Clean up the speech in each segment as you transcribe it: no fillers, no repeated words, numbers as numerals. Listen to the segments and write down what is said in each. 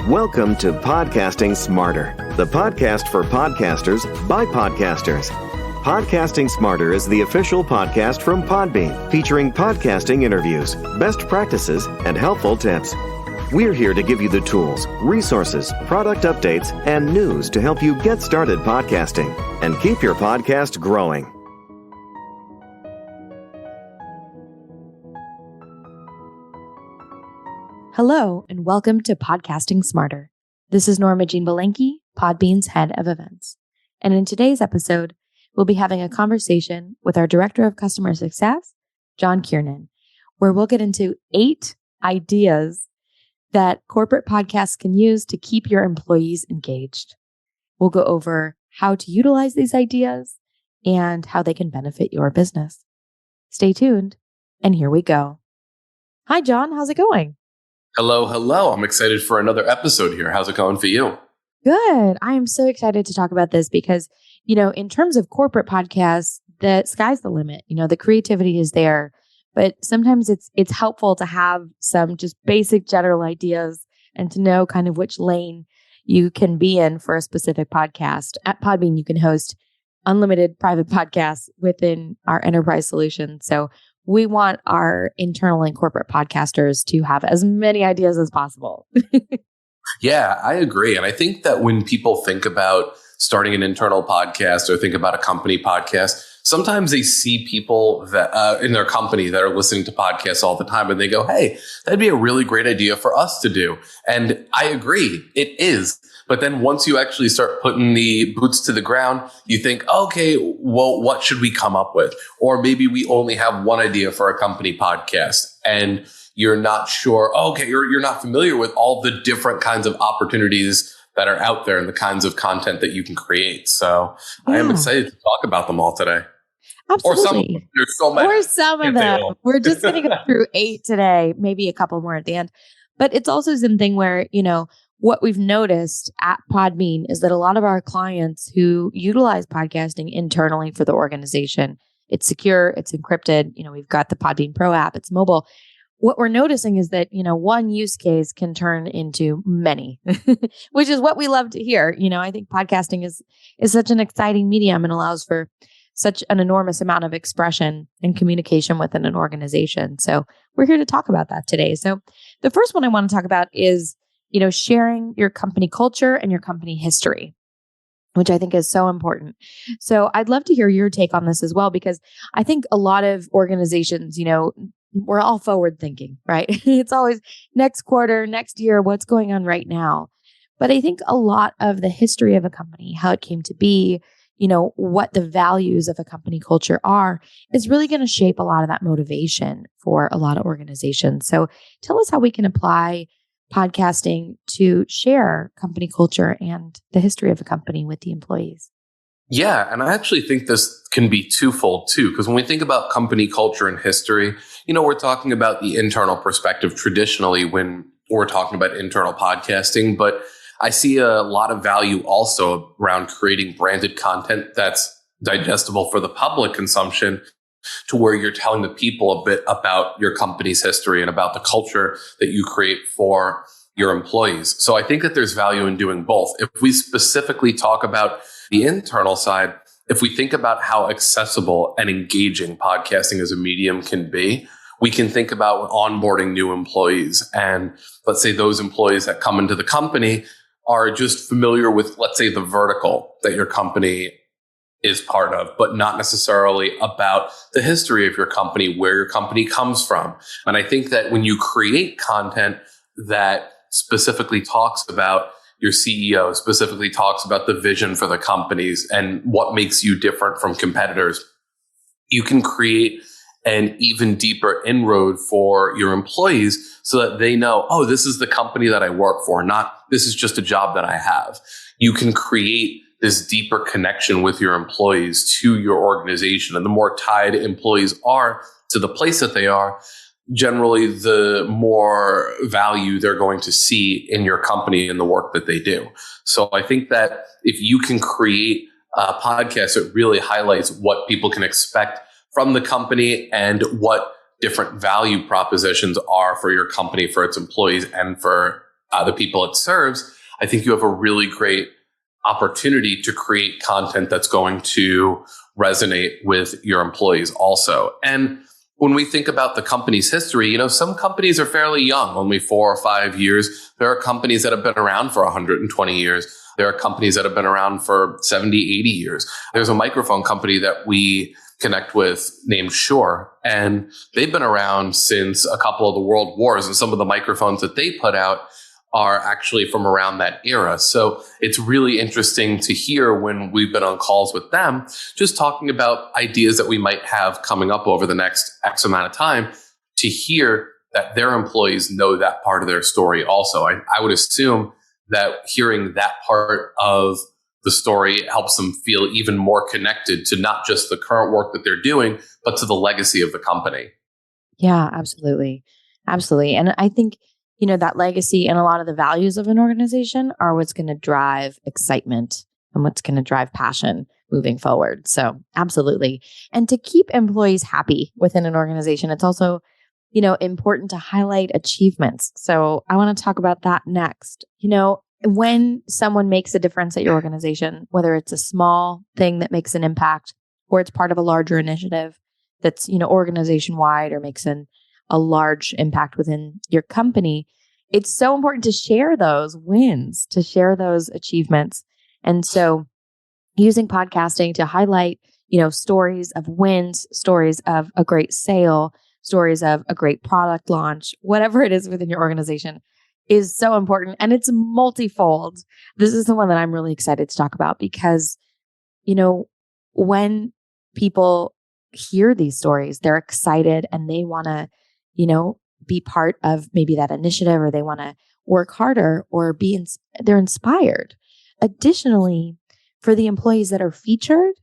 Welcome to Podcasting Smarter, the podcast for podcasters by podcasters. Podcasting Smarter is the official podcast from Podbean, featuring podcasting interviews, best practices, and helpful tips. We're here to give you the tools, resources, product updates, and news to help you get started podcasting and keep your podcast growing. Hello, and welcome to Podcasting Smarter. This is Norma Jean Belenke, Podbean's head of events. And in today's episode, we'll be having a conversation with our Director of Customer Success, John Kiernan, where we'll get into 8 ideas that corporate podcasts can use to keep your employees engaged. We'll go over how to utilize these ideas and how they can benefit your business. Stay tuned, and here we go. Hi, John. How's it going? Hello. I'm excited for another episode here. How's it going for you? Good. I am so excited to talk about this because, in terms of corporate podcasts, the sky's the limit. The creativity is there, but sometimes it's helpful to have some just basic general ideas and to know kind of which lane you can be in for a specific podcast. At Podbean, you can host unlimited private podcasts within our enterprise solution. So we want our internal and corporate podcasters to have as many ideas as possible. Yeah, I agree. And I think that when people think about starting an internal podcast or think about a company podcast, sometimes they see people that in their company that are listening to podcasts all the time and they go, hey, that'd be a really great idea for us to do. And I agree, it is. But then once you actually start putting the boots to the ground, you think, okay, well, what should we come up with? Or maybe we only have one idea for a company podcast and you're not sure, you're not familiar with all the different kinds of opportunities that are out there and the kinds of content that you can create. So yeah. I am excited to talk about them all today. Absolutely. There's so many. Or some of them. We're just going to go through 8 today, maybe a couple more at the end. But it's also something where, what we've noticed at Podbean is that a lot of our clients who utilize podcasting internally for the organization, it's secure, it's encrypted. We've got the Podbean Pro app, it's mobile. What we're noticing is that, one use case can turn into many, which is what we love to hear. I think podcasting is such an exciting medium and allows for such an enormous amount of expression and communication within an organization. So we're here to talk about that today. So the first one I want to talk about is sharing your company culture and your company history, which I think is so important. So I'd love to hear your take on this as well, because I think a lot of organizations, we're all forward thinking, right? It's always next quarter, next year, what's going on right now. But I think a lot of the history of a company, how it came to be, what the values of a company culture are, is really going to shape a lot of that motivation for a lot of organizations. So tell us how we can apply podcasting to share company culture and the history of a company with the employees. Yeah, and I actually think this can be twofold too, because when we think about company culture and history, we're talking about the internal perspective traditionally when we're talking about internal podcasting, but I see a lot of value also around creating branded content that's digestible for the public consumption, to where you're telling the people a bit about your company's history and about the culture that you create for your employees. So I think that there's value in doing both. If we specifically talk about the internal side, if we think about how accessible and engaging podcasting as a medium can be, we can think about onboarding new employees. And let's say those employees that come into the company are just familiar with, let's say, the vertical that your company is part of, but not necessarily about the history of your company, where your company comes from. And I think that when you create content that specifically talks about your CEO, specifically talks about the vision for the companies and what makes you different from competitors, you can create an even deeper inroad for your employees so that they know, oh, this is the company that I work for, not this is just a job that I have. You can create this deeper connection with your employees to your organization. And the more tied employees are to the place that they are, generally the more value they're going to see in your company and the work that they do. So I think that if you can create a podcast that really highlights what people can expect from the company and what different value propositions are for your company, for its employees, and for the people it serves, I think you have a really great opportunity to create content that's going to resonate with your employees also. And when we think about the company's history, some companies are fairly young, only 4 or 5 years. There are companies that have been around for 120 years. There are companies that have been around for 70, 80 years. There's a microphone company that we connect with named Shure, and they've been around since a couple of the world wars, and some of the microphones that they put out are actually from around that era. So it's really interesting to hear when we've been on calls with them, just talking about ideas that we might have coming up over the next X amount of time, to hear that their employees know that part of their story also. I would assume that hearing that part of the story helps them feel even more connected to not just the current work that they're doing, but to the legacy of the company. Yeah, absolutely. Absolutely. And I think, that legacy and a lot of the values of an organization are what's going to drive excitement and what's going to drive passion moving forward. So absolutely. And to keep employees happy within an organization, it's also, important to highlight achievements. So I want to talk about that next. When someone makes a difference at your organization, whether it's a small thing that makes an impact or it's part of a larger initiative that's, organization wide or makes a large impact within your company, it's so important to share those wins, to share those achievements. And so using podcasting to highlight, stories of wins, stories of a great sale, stories of a great product launch, whatever it is within your organization is so important. And it's multifold. This is the one that I'm really excited to talk about because, when people hear these stories, they're excited and they want to, be part of maybe that initiative, or they want to work harder or they're inspired. Additionally, for the employees that are featured,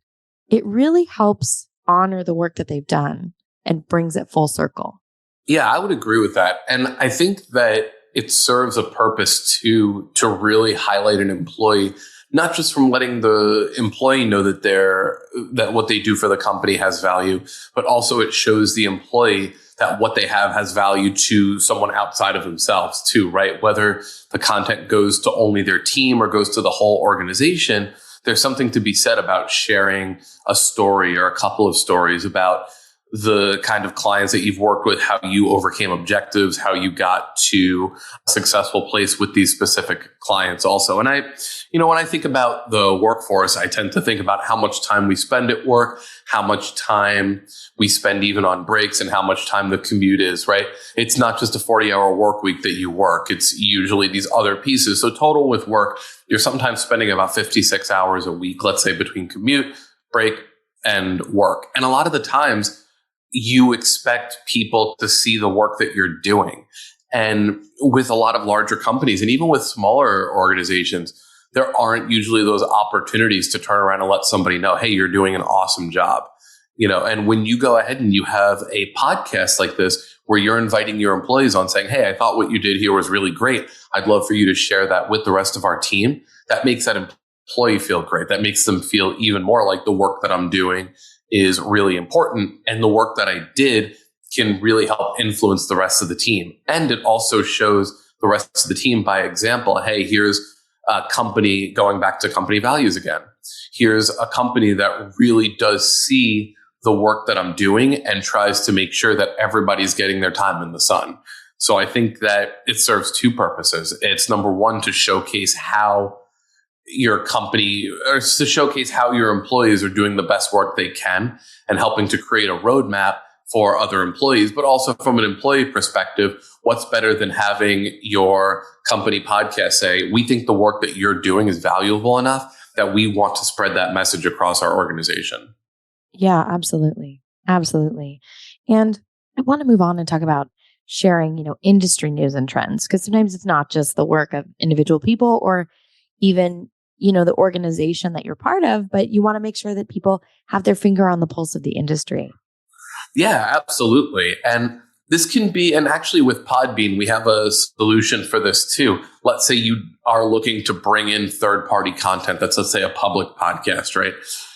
it really helps honor the work that they've done and brings it full circle. Yeah, I would agree with that. And I think that it serves a purpose to really highlight an employee, not just from letting the employee know that what they do for the company has value, but also it shows the employee that what they have has value to someone outside of themselves too, right? Whether the content goes to only their team or goes to the whole organization, there's something to be said about sharing a story or a couple of stories about the kind of clients that you've worked with, how you overcame objectives, how you got to a successful place with these specific clients also. And when I think about the workforce, I tend to think about how much time we spend at work, how much time we spend even on breaks, and how much time the commute is, right? It's not just a 40-hour work week that you work. It's usually these other pieces. So total with work, you're sometimes spending about 56 hours a week, let's say, between commute, break, and work. And a lot of the times, you expect people to see the work that you're doing. And with a lot of larger companies and even with smaller organizations, there aren't usually those opportunities to turn around and let somebody know, hey, you're doing an awesome job. And when you go ahead and you have a podcast like this, where you're inviting your employees on saying, hey, I thought what you did here was really great. I'd love for you to share that with the rest of our team. That makes that employee feel great. That makes them feel even more like the work that I'm doing is really important, and the work that I did can really help influence the rest of the team. And it also shows the rest of the team by example, hey, here's a company, going back to company values again. Here's a company that really does see the work that I'm doing and tries to make sure that everybody's getting their time in the sun. So I think that it serves two purposes. It's number one, to showcase how your company, or to showcase how your employees are doing the best work they can and helping to create a roadmap for other employees. But also from an employee perspective, what's better than having your company podcast say, we think the work that you're doing is valuable enough that we want to spread that message across our organization. Yeah, absolutely. Absolutely. And I want to move on and talk about sharing, industry news and trends, because sometimes it's not just the work of individual people or even the organization that you're part of, but you want to make sure that people have their finger on the pulse of the industry. Yeah, absolutely. And this can be, and actually with Podbean, we have a solution for this too. Let's say you are looking to bring in third-party content that's, let's say, a public podcast, right?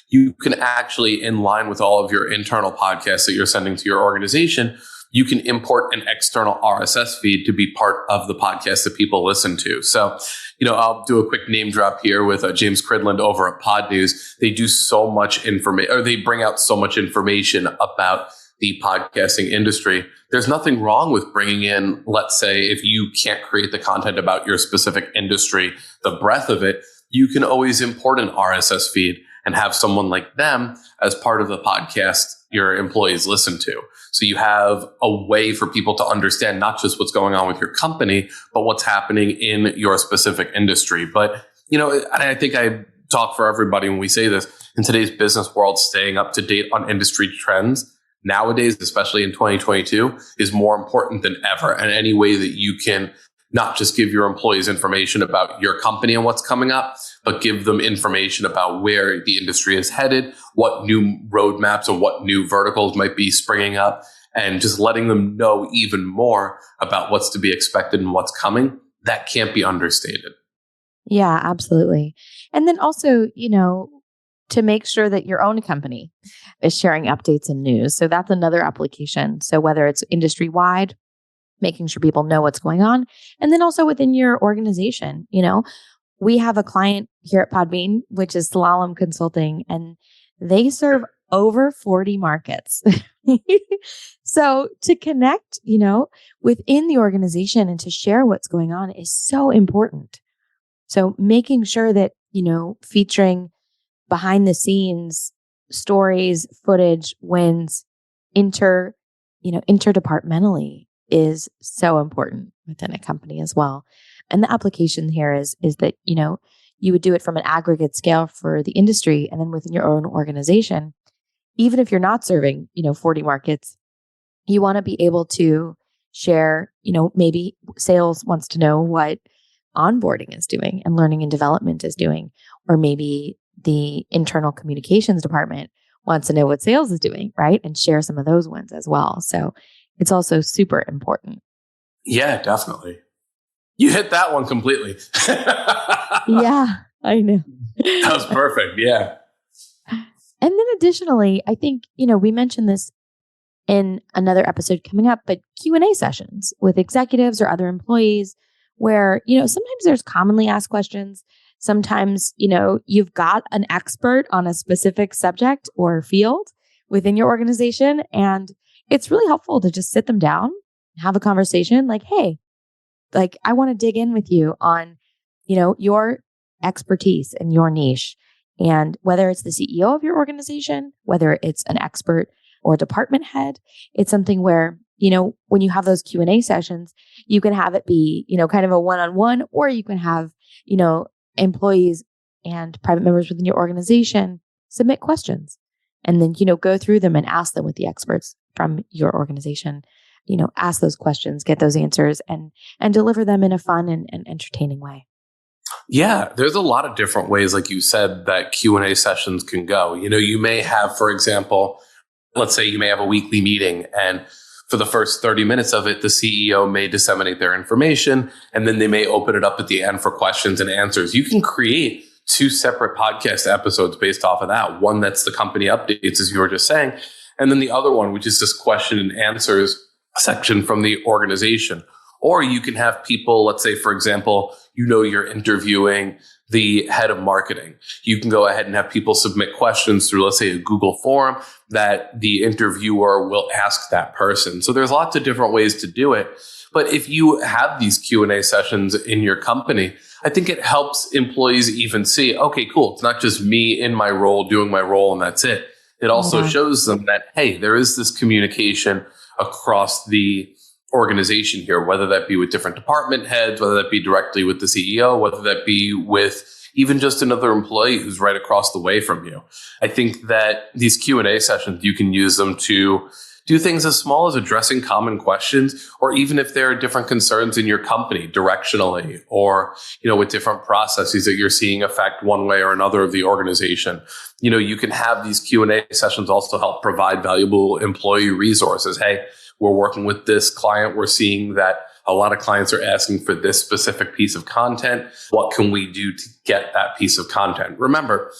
You can actually, in line with all of your internal podcasts that you're sending to your organization, you can import an external RSS feed to be part of the podcast that people listen to. So, I'll do a quick name drop here with James Cridland over at Pod News. They do so much information, or they bring out so much information about the podcasting industry. There's nothing wrong with bringing in, let's say, if you can't create the content about your specific industry, the breadth of it, you can always import an RSS feed and have someone like them as part of the podcast your employees listen to. So you have a way for people to understand not just what's going on with your company, but what's happening in your specific industry. But, I think I talk for everybody when we say this. In today's business world, staying up to date on industry trends nowadays, especially in 2022, is more important than ever. And any way that you can not just give your employees information about your company and what's coming up, but give them information about where the industry is headed, what new roadmaps and what new verticals might be springing up, and just letting them know even more about what's to be expected and what's coming. That can't be understated. Yeah, absolutely. And then also, to make sure that your own company is sharing updates and news. So that's another application. So whether it's industry wide, making sure people know what's going on. And then also within your organization, we have a client here at Podbean, which is Slalom Consulting, and they serve over 40 markets. So to connect, within the organization and to share what's going on is so important. So making sure that, featuring behind the scenes stories, footage, wins, interdepartmentally is so important within a company as well. And the application here is that, you would do it from an aggregate scale for the industry and then within your own organization. Even if you're not serving, 40 markets, you want to be able to share, maybe sales wants to know what onboarding is doing and learning and development is doing, or maybe the internal communications department wants to know what sales is doing, right? And share some of those wins as well. So it's also super important. Yeah, definitely. You hit that one completely. Yeah, I know. That was perfect. Yeah. And then additionally, I think, we mentioned this in another episode coming up, but Q&A sessions with executives or other employees where, sometimes there's commonly asked questions. Sometimes, you've got an expert on a specific subject or field within your organization. And it's really helpful to just sit them down, have a conversation like, hey, I want to dig in with you on, your expertise and your niche. And whether it's the CEO of your organization, whether it's an expert or a department head, it's something where, when you have those Q&A sessions, you can have it be, kind of a one-on-one, or you can have, employees and private members within your organization submit questions and then, go through them and ask them with the experts from your organization, ask those questions, get those answers and deliver them in a fun and entertaining way. Yeah, there's a lot of different ways, like you said, that Q&A sessions can go. You may have, for example, let's say you may have a weekly meeting, and for the first 30 minutes of it, the CEO may disseminate their information, and then they may open it up at the end for questions and answers. You can create 2 separate podcast episodes based off of that. One that's the company updates, as you were just saying, and then the other one, which is this question and answers section from the organization. Or you can have people, let's say, for example, you're interviewing the head of marketing. You can go ahead and have people submit questions through, let's say, a Google form that the interviewer will ask that person. So there's lots of different ways to do it. But if you have these Q&A sessions in your company, I think it helps employees even see, okay, cool. It's not just me in my role doing my role and that's it. It also shows them that, hey, there is this communication across the organization here, whether that be with different department heads, whether that be directly with the CEO, whether that be with even just another employee who's right across the way from you. I think that these Q&A sessions, you can use them to do things as small as addressing common questions, or even if there are different concerns in your company directionally, or, with different processes that you're seeing affect one way or another of the organization. You can have these Q&A sessions also help provide valuable employee resources. Hey, we're working with this client. We're seeing that a lot of clients are asking for this specific piece of content. What can we do to get that piece of content? Remember,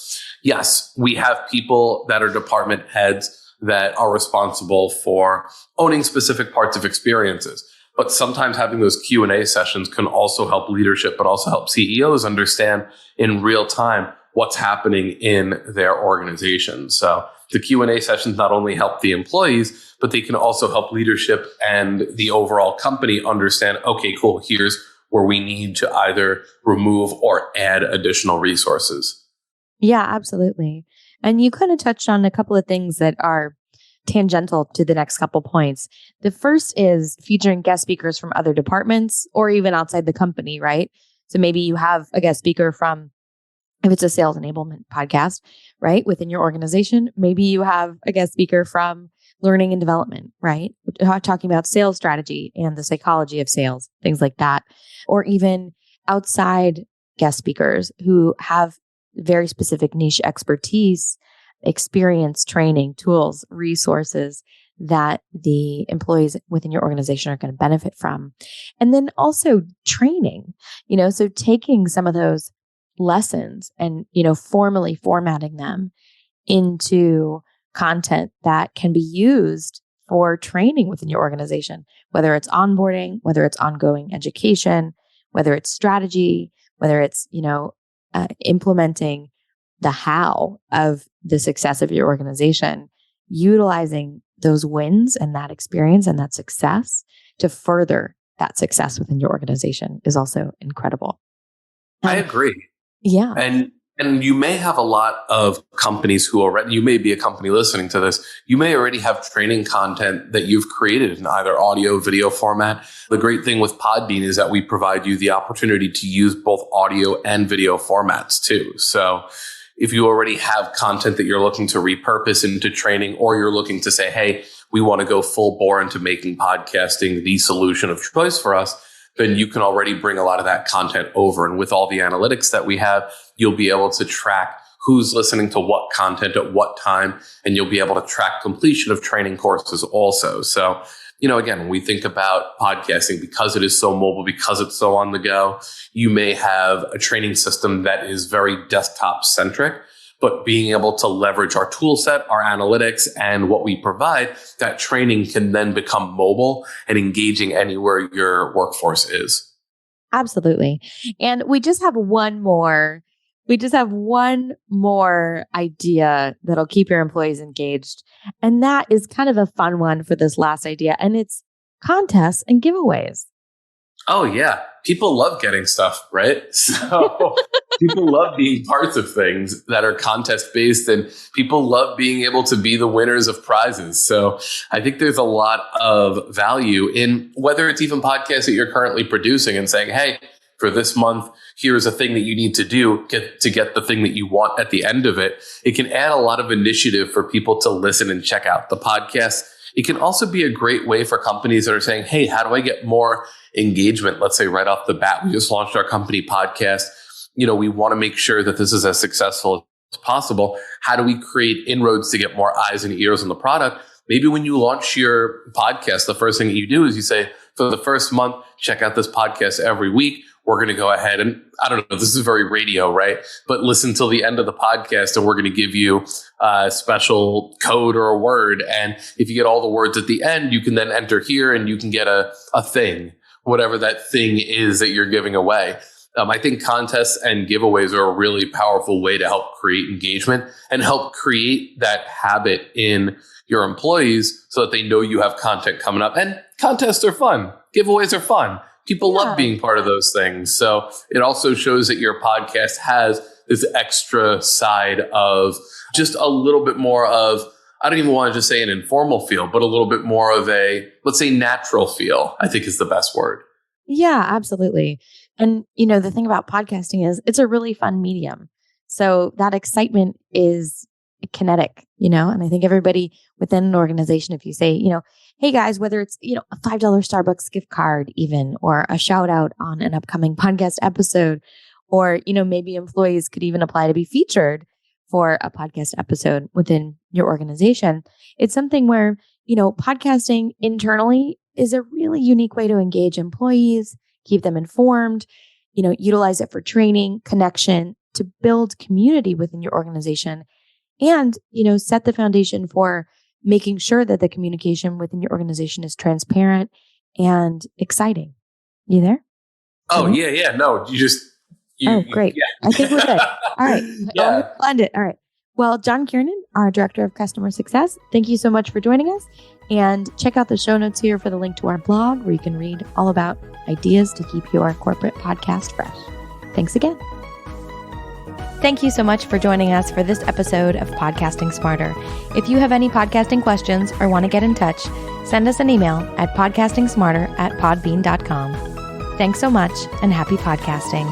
yes, we have people that are department heads that are responsible for owning specific parts of experiences. But sometimes having those Q&A sessions can also help leadership, but also help CEOs understand in real time what's happening in their organization. So the Q&A sessions not only help the employees, but they can also help leadership and the overall company understand, okay, cool, here's where we need to either remove or add additional resources. Yeah, absolutely. And you kind of touched on a couple of things that are tangential to the next couple points. The first is featuring guest speakers from other departments or even outside the company, right? So maybe you have a guest speaker from, if it's a sales enablement podcast, right, within your organization, maybe you have a guest speaker from learning and development, right? Talking about sales strategy and the psychology of sales, things like that. Or even outside guest speakers who have very specific niche expertise, experience, training, tools, resources that the employees within your organization are going to benefit from. And then also training, so taking some of those lessons and, formally formatting them into content that can be used for training within your organization, whether it's onboarding, whether it's ongoing education, whether it's strategy, whether it's, implementing the how of the success of your organization, utilizing those wins and that experience and that success to further that success within your organization is also incredible. I agree. Yeah. And you may have a lot of companies who already, you may be a company listening to this, you may already have training content that you've created in either audio, video format. The great thing with Podbean is that we provide you the opportunity to use both audio and video formats too. So if you already have content that you're looking to repurpose into training, or you're looking to say, hey, we want to go full bore into making podcasting the solution of choice for us, then you can already bring a lot of that content over. And with all the analytics that we have, you'll be able to track who's listening to what content at what time, and you'll be able to track completion of training courses also. So, again, when we think about podcasting, because it is so mobile, because it's so on the go, you may have a training system that is very desktop centric, but being able to leverage our tool set, our analytics, and what we provide, that training can then become mobile and engaging anywhere your workforce is. Absolutely. And we just have one more idea that'll keep your employees engaged. And that is kind of a fun one for this last idea. And it's contests and giveaways. Oh, yeah. People love getting stuff, right? So people love being parts of things that are contest based, and people love being able to be the winners of prizes. So I think there's a lot of value in whether it's even podcasts that you're currently producing and saying, hey, for this month, here's a thing that you need to do to get the thing that you want at the end of it. It can add a lot of initiative for people to listen and check out the podcast. It can also be a great way for companies that are saying, hey, how do I get more engagement? Let's say right off the bat, we just launched our company podcast. We want to make sure that this is as successful as possible. How do we create inroads to get more eyes and ears on the product? Maybe when you launch your podcast, the first thing that you do is you say, for the first month, check out this podcast every week. We're going to go ahead and, I don't know, this is very radio, right? But listen till the end of the podcast and we're going to give you a special code or a word. And if you get all the words at the end, you can then enter here and you can get a thing, whatever that thing is that you're giving away. I think contests and giveaways are a really powerful way to help create engagement and help create that habit in your employees so that they know you have content coming up. And contests are fun. Giveaways are fun. People love being part of those things. So it also shows that your podcast has this extra side of just a little bit more of, I don't even want to just say an informal feel, but a little bit more of a, let's say, natural feel, I think is the best word. Yeah, absolutely. And, the thing about podcasting is it's a really fun medium. So that excitement is kinetic, and I think everybody within an organization, if you say, hey guys, whether it's, a $5 Starbucks gift card even, or a shout out on an upcoming podcast episode, or, maybe employees could even apply to be featured for a podcast episode within your organization. It's something where, podcasting internally is a really unique way to engage employees, keep them informed, utilize it for training, connection, to build community within your organization, and, set the foundation for making sure that the communication within your organization is transparent and exciting. You there? Oh, yeah. No, Great. Yeah. I think we're good. All right. Yeah. Planned it. All right. Well, John Kiernan, our Director of Customer Success, thank you so much for joining us. And check out the show notes here for the link to our blog where you can read all about ideas to keep your corporate podcast fresh. Thanks again. Thank you so much for joining us for this episode of Podcasting Smarter. If you have any podcasting questions or want to get in touch, send us an email at podcastingsmarter@podbean.com. Thanks so much and happy podcasting.